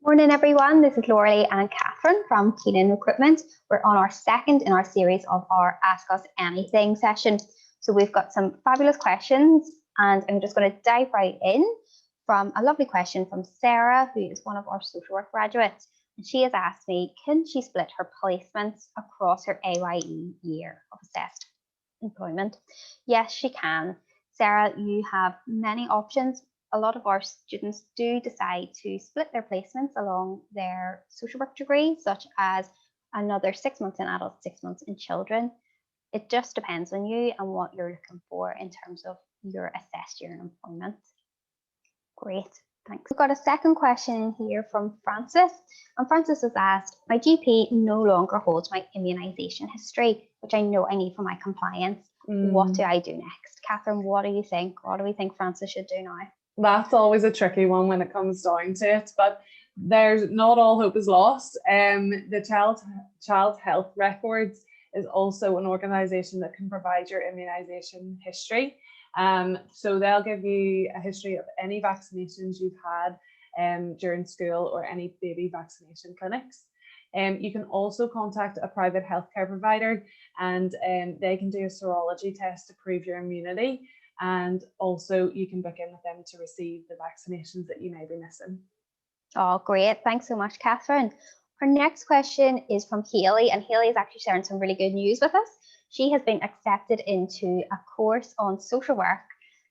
Morning everyone, this is Laurie and Katherine from Keenan Recruitment. We're on our second in our series of our Ask Us Anything session. So we've got some fabulous questions and I'm just going to dive right in from a lovely question from Sarah, who is one of our social work graduates. And she has asked me, can she split her placements across her AYE year of assessed employment? Yes, she can. Sarah, you have many options. A lot of our students do decide to split their placements along their social work degree, such as another 6 months in adults, 6 months in children. It just depends on you and what you're looking for in terms of your assessed year in employment. Great, thanks. We've got a second question here from Francis. And Francis has asked, my GP no longer holds my immunisation history, which I know I need for my compliance. What do I do next? Katherine, what do you think? What do we think Francis should do now? That's always a tricky one when it comes down to it, but there's not all hope is lost. The Child Health Records is also an organisation that can provide your immunisation history. So they'll give you a history of any vaccinations you've had during school or any baby vaccination clinics. You can also contact a private healthcare provider and they can do a serology test to prove your immunity. And also you can book in with them to receive the vaccinations that you may be missing. Oh, great. Thanks so much, Katherine. Our next question is from Hayley, and Hayley is actually sharing some really good news with us. She has been accepted into a course on social work,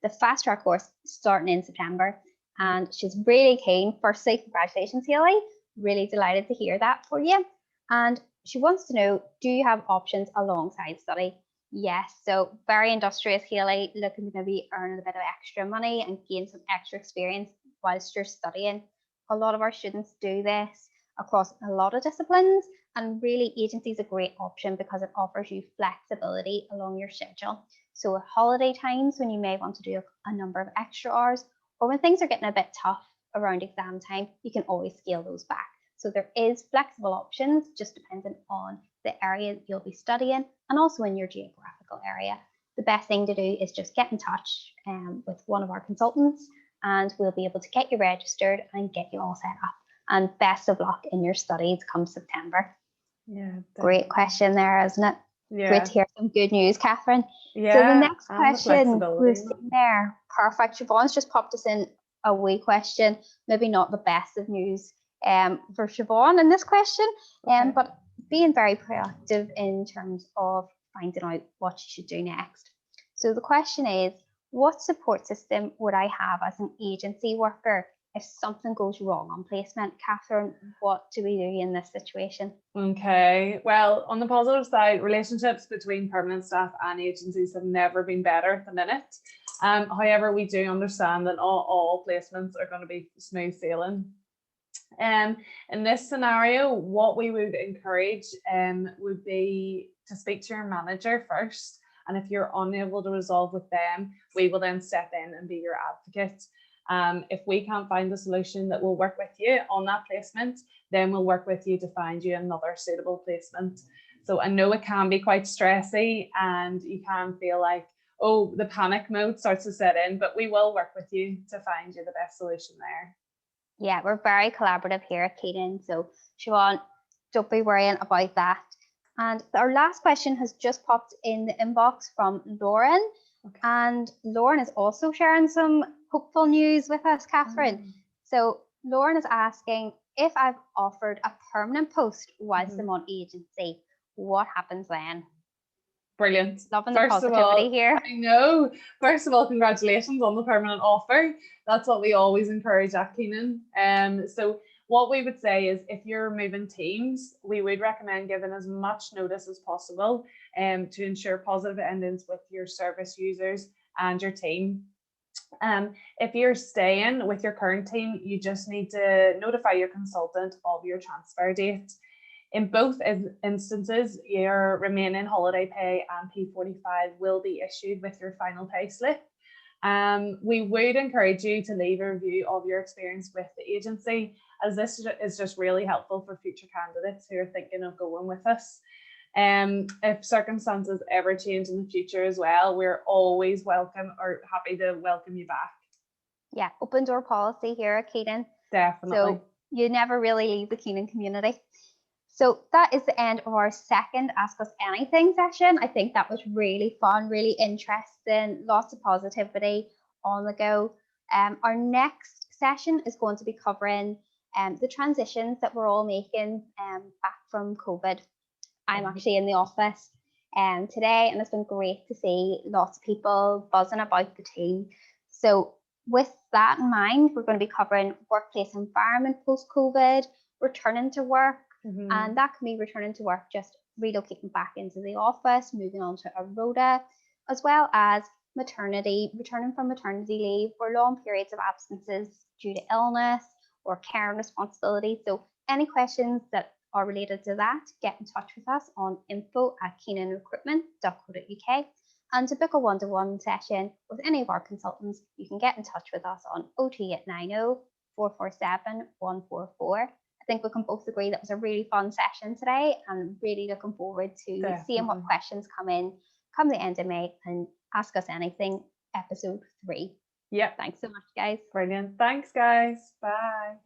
the fast track course starting in September, and she's really keen. Firstly, congratulations, Hayley. Really delighted to hear that for you. And she wants to know, do you have options alongside study? Yes, so very industrious, Hayley, looking to maybe earn a bit of extra money and gain some extra experience whilst you're studying. A lot of our students do this across a lot of disciplines, and really agency is a great option because it offers you flexibility along your schedule. So at holiday times when you may want to do a number of extra hours, or when things are getting a bit tough around exam time, you can always scale those back. So there is flexible options, just depending on the area that you'll be studying and also in your geographical area. The best thing to do is just get in touch with one of our consultants and we'll be able to get you registered and get you all set up. And best of luck in your studies come September. Yeah, definitely. Great question there, isn't it? Yeah. Great to hear some good news, Katherine. Yeah, so the next question was there. Perfect. Siobhan's just popped us in a wee question, maybe not the best of news for Siobhan in this question, okay. But being very proactive in terms of finding out what you should do next. So the question is, what support system would I have as an agency worker if something goes wrong on placement? Katherine, what do we do in this situation? Okay, well, on the positive side, relationships between permanent staff and agencies have never been better at the minute. However, we do understand that all placements are going to be smooth sailing. In this scenario, what we would encourage would be to speak to your manager first. And if you're unable to resolve with them, we will then step in and be your advocate. If we can't find a solution that will work with you on that placement, then we'll work with you to find you another suitable placement. So I know it can be quite stressy and you can feel like, oh, the panic mode starts to set in, but we will work with you to find you the best solution there. Yeah, we're very collaborative here at Keenan, so Siobhan, don't be worrying about that. And our last question has just popped in the inbox from Lauren. Okay. And Lauren is also sharing some hopeful news with us, Katherine. So Lauren is asking, if I've offered a permanent post whilst I'm on agency, what happens then? Brilliant. Loving the positivity here. I know. First of all, congratulations on the permanent offer. That's what we always encourage at Keenan. So what we would say is if you're moving teams, we would recommend giving as much notice as possible to ensure positive endings with your service users and your team. If you're staying with your current team, you just need to notify your consultant of your transfer date. In both instances, your remaining holiday pay and P45 will be issued with your final pay slip. We would encourage you to leave a review of your experience with the agency, as this is just really helpful for future candidates who are thinking of going with us. If circumstances ever change in the future as well, we're always welcome or happy to welcome you back. Yeah, open door policy here at Keenan. Definitely. So You never really leave the Keenan community. So that is the end of our second Ask Us Anything session. I think that was really fun, really interesting, lots of positivity on the go. Our next session is going to be covering the transitions that we're all making back from COVID. I'm actually in the office today, and it's been great to see lots of people buzzing about the team. So with that in mind, we're going to be covering workplace environment post-COVID, returning to work, and that can be returning to work, just relocating back into the office, moving on to a rota, as well as maternity, returning from maternity leave or long periods of absences due to illness or care and responsibility. So any questions that are related to that, get in touch with us on info@keenanrecruitment.co.uk. And to book a one-to-one session with any of our consultants, you can get in touch with us on 02890 447 144. I think we can both agree that was a really fun session today, and really looking forward to seeing what questions come in come the end of May and Ask Us Anything episode 3. Yep. Thanks so much, guys. Brilliant. Thanks, guys. Bye.